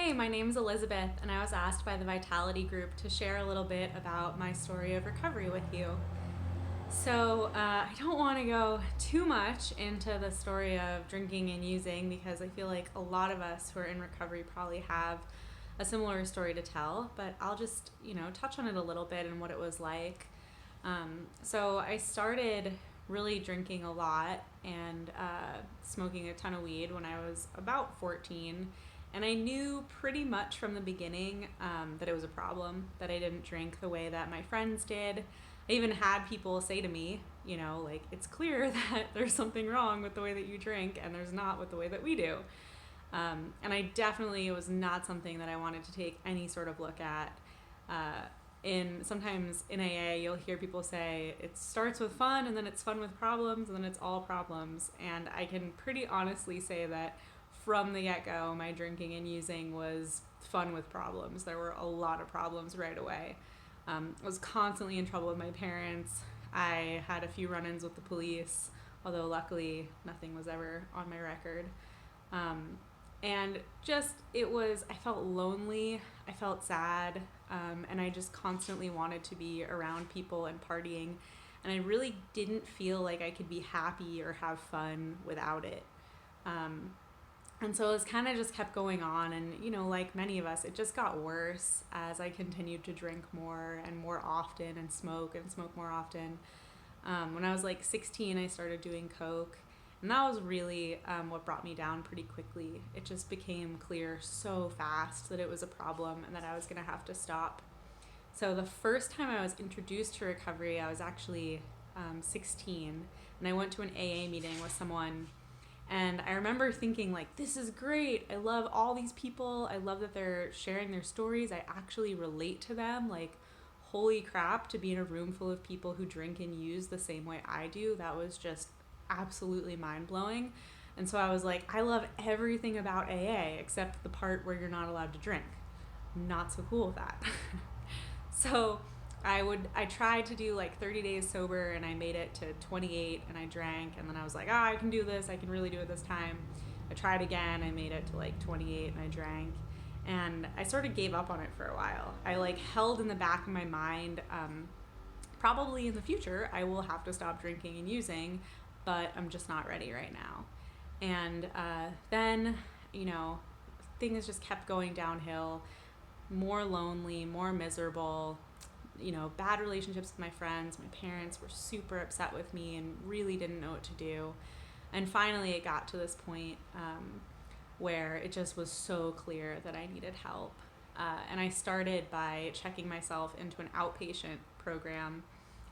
Hey, my name's Elizabeth, and I was asked by the Vitality Group to share a little bit about my story of recovery with you. So, I don't want to go too much into the story of drinking and using because I feel like a lot of us who are in recovery probably have a similar story to tell, but I'll just, touch on it a little bit and what it was like. So, I started really drinking a lot and smoking a ton of weed when I was about 14. And I knew pretty much from the beginning that it was a problem, that I didn't drink the way that my friends did. I even had people say to me, like, it's clear that there's something wrong with the way that you drink, and there's not with the way that we do. And I definitely, it was not something that I wanted to take any sort of look at. Sometimes in AA, you'll hear people say it starts with fun, and then it's fun with problems, and then it's all problems. And I can pretty honestly say that from the get-go, my drinking and using was fun with problems. There were a lot of problems right away. I was constantly in trouble with my parents. I had a few run-ins with the police, although luckily nothing was ever on my record. And just, I felt lonely, I felt sad, and I just constantly wanted to be around people and partying. And I really didn't feel like I could be happy or have fun without it. And so it kind of just kept going on. And, like many of us, it just got worse as I continued to drink more and more often and smoke more often. When I was like 16, I started doing coke. And that was really what brought me down pretty quickly. It just became clear so fast that it was a problem and that I was going to have to stop. So the first time I was introduced to recovery, I was actually 16. And I went to an AA meeting with someone. And I remember thinking, like, this is great. I love all these people. I love that they're sharing their stories. I actually relate to them. Like, holy crap, to be in a room full of people who drink and use the same way I do, that was just absolutely mind-blowing. And so I was like, I love everything about AA except the part where you're not allowed to drink. I'm not so cool with that. So I tried to do like 30 days sober, and I made it to 28, and I drank, and then I was like, I can do this. I can really do it this time. I tried again. I made it to like 28, and I drank, and I sort of gave up on it for a while. I like held in the back of my mind, probably in the future I will have to stop drinking and using, but I'm just not ready right now. And then, things just kept going downhill, more lonely, more miserable, bad relationships with my friends. My parents were super upset with me and really didn't know what to do. And finally it got to this point where it just was so clear that I needed help. And I started by checking myself into an outpatient program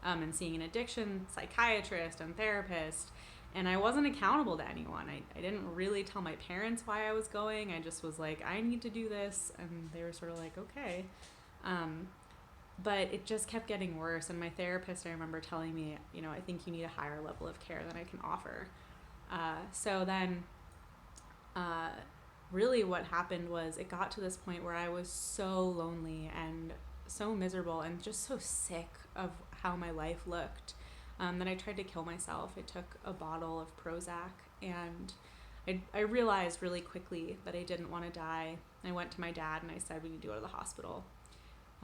and seeing an addiction psychiatrist and therapist. And I wasn't accountable to anyone. I didn't really tell my parents why I was going. I just was like, I need to do this. And they were sort of like, okay. But it just kept getting worse. And my therapist, I remember telling me, I think you need a higher level of care than I can offer. So then really what happened was it got to this point where I was so lonely and so miserable and just so sick of how my life looked that I tried to kill myself. I took a bottle of Prozac, and I realized really quickly that I didn't want to die. I went to my dad and I said, we need to go to the hospital.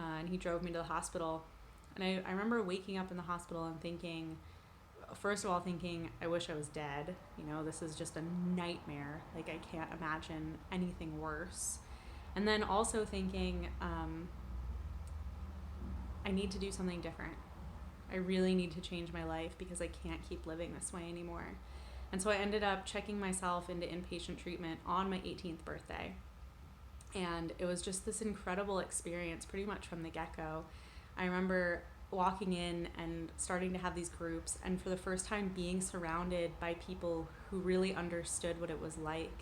And he drove me to the hospital. And I remember waking up in the hospital and thinking, first of all, I wish I was dead. This is just a nightmare. Like, I can't imagine anything worse. And then also thinking, I need to do something different. I really need to change my life because I can't keep living this way anymore. And so I ended up checking myself into inpatient treatment on my 18th birthday. And it was just this incredible experience pretty much from the get-go. I remember walking in and starting to have these groups, and for the first time being surrounded by people who really understood what it was like,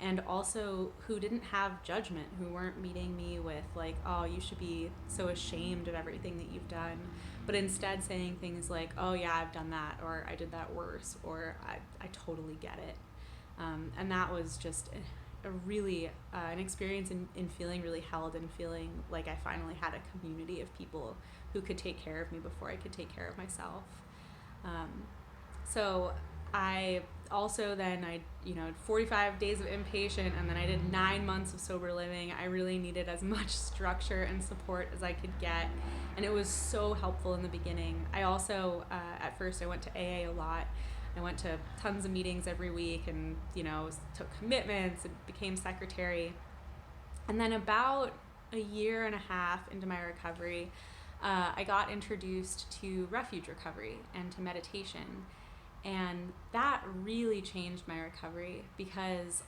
and also who didn't have judgment, who weren't meeting me with like, oh, you should be so ashamed of everything that you've done, but instead saying things like, oh yeah, I've done that, or I did that worse, or I totally get it. And that was just a really an experience in feeling really held and feeling like I finally had a community of people who could take care of me before I could take care of myself. So I also then 45 days of inpatient, and then I did 9 months of sober living. I really needed as much structure and support as I could get, and it was so helpful in the beginning. I also at first I went to AA a lot. I went to tons of meetings every week, and took commitments and became secretary. And then about a year and a half into my recovery, I got introduced to refuge recovery and to meditation. And that really changed my recovery, because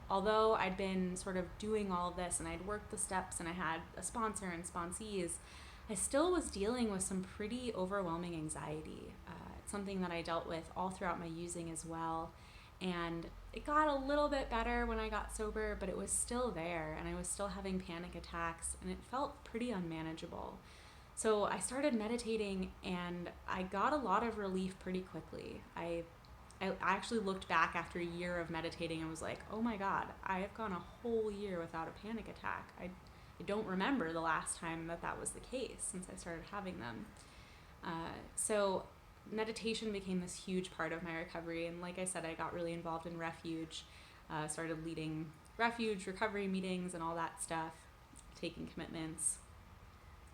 although I'd been sort of doing all of this and I'd worked the steps and I had a sponsor and sponsees, I still was dealing with some pretty overwhelming anxiety. It's something that I dealt with all throughout my using as well. And it got a little bit better when I got sober, but it was still there, and I was still having panic attacks, and it felt pretty unmanageable. So I started meditating, and I got a lot of relief pretty quickly. I actually looked back after a year of meditating and was like, oh my God, I have gone a whole year without a panic attack. I don't remember the last time that was the case since I started having them. So meditation became this huge part of my recovery. And like I said, I got really involved in refuge, started leading refuge recovery meetings and all that stuff, taking commitments.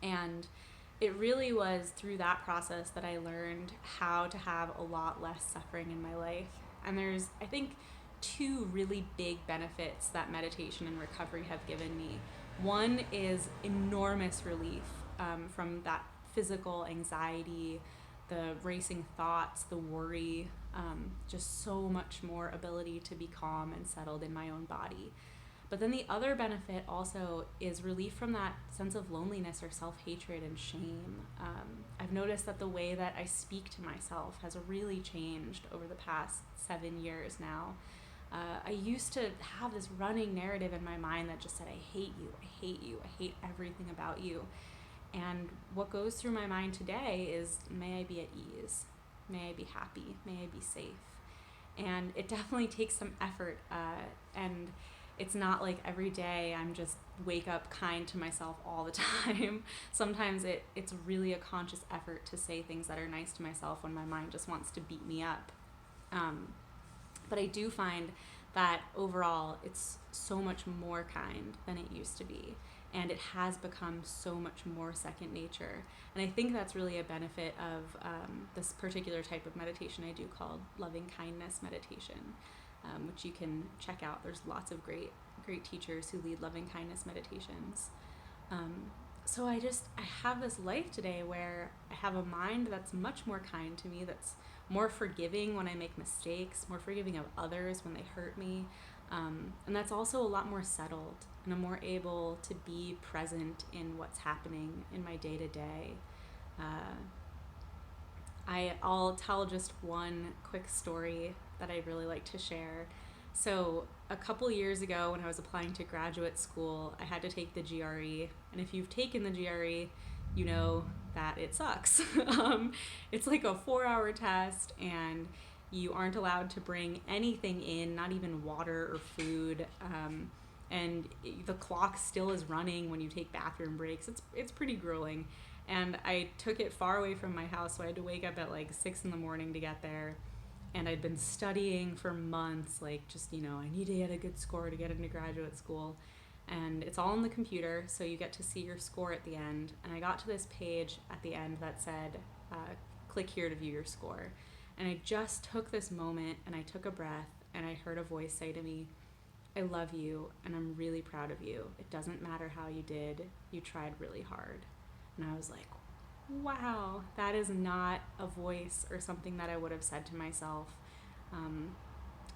And it really was through that process that I learned how to have a lot less suffering in my life. And there's, I think, two really big benefits that meditation and recovery have given me. One is enormous relief from that physical anxiety, the racing thoughts, the worry, just so much more ability to be calm and settled in my own body. But then the other benefit also is relief from that sense of loneliness or self-hatred and shame. I've noticed that the way that I speak to myself has really changed over the past 7 years now. I used to have this running narrative in my mind that just said, I hate you, I hate you, I hate everything about you. And what goes through my mind today is, may I be at ease, may I be happy, may I be safe. And it definitely takes some effort, and it's not like every day I'm just wake up kind to myself all the time. Sometimes it's really a conscious effort to say things that are nice to myself when my mind just wants to beat me up. But I do find that overall it's so much more kind than it used to be. And it has become so much more second nature. And I think that's really a benefit of this particular type of meditation I do called loving kindness meditation, which you can check out. There's lots of great teachers who lead loving kindness meditations. So I have this life today where I have a mind that's much more kind to me, that's more forgiving when I make mistakes, more forgiving of others when they hurt me. And that's also a lot more settled, and I'm more able to be present in what's happening in my day-to-day. I'll tell just one quick story that I really like to share. So a couple years ago when I was applying to graduate school, I had to take the GRE. And if you've taken the GRE, you know that it sucks. It's like a 4-hour test, and you aren't allowed to bring anything in, not even water or food. And the clock still is running when you take bathroom breaks. It's pretty grueling. And I took it far away from my house, so I had to wake up at like 6 in the morning to get there. And I'd been studying for months, like just, I need to get a good score to get into graduate school. And it's all on the computer, so you get to see your score at the end. And I got to this page at the end that said, click here to view your score. And I just took this moment, and I took a breath, and I heard a voice say to me, I love you, and I'm really proud of you. It doesn't matter how you did. You tried really hard. And I was like, wow, that is not a voice or something that I would have said to myself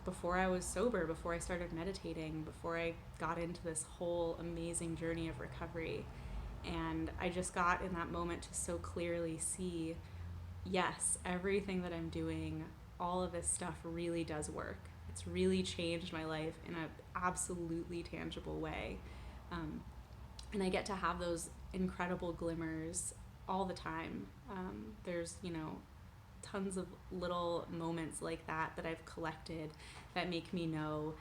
before I was sober, before I started meditating, before I got into this whole amazing journey of recovery. And I just got in that moment to so clearly see, yes, everything that I'm doing, all of this stuff really does work. It's really changed my life in an absolutely tangible way. And I get to have those incredible glimmers all the time. There's, tons of little moments like that I've collected that make me know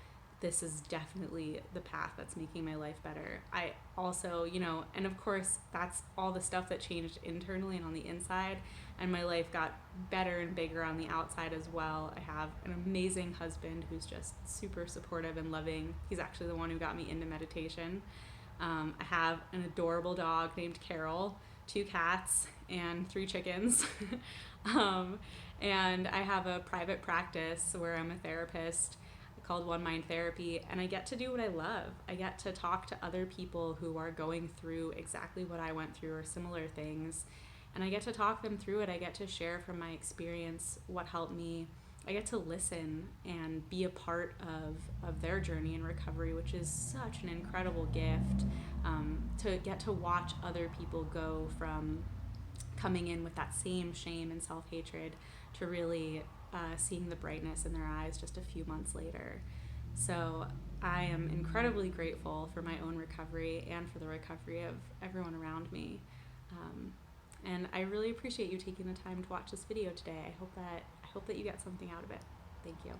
this is definitely the path that's making my life better. I also, and of course, that's all the stuff that changed internally and on the inside, and my life got better and bigger on the outside as well. I have an amazing husband who's just super supportive and loving. He's actually the one who got me into meditation. I have an adorable dog named Carol, 2 cats, and 3 chickens. And I have a private practice where I'm a therapist called One Mind Therapy, and I get to do what I love. I get to talk to other people who are going through exactly what I went through or similar things, and I get to talk them through it. I get to share from my experience what helped me. I get to listen and be a part of their journey in recovery, which is such an incredible gift, to get to watch other people go from coming in with that same shame and self-hatred to really seeing the brightness in their eyes just a few months later. So I am incredibly grateful for my own recovery and for the recovery of everyone around me. And I really appreciate you taking the time to watch this video today. I hope that you get something out of it. Thank you.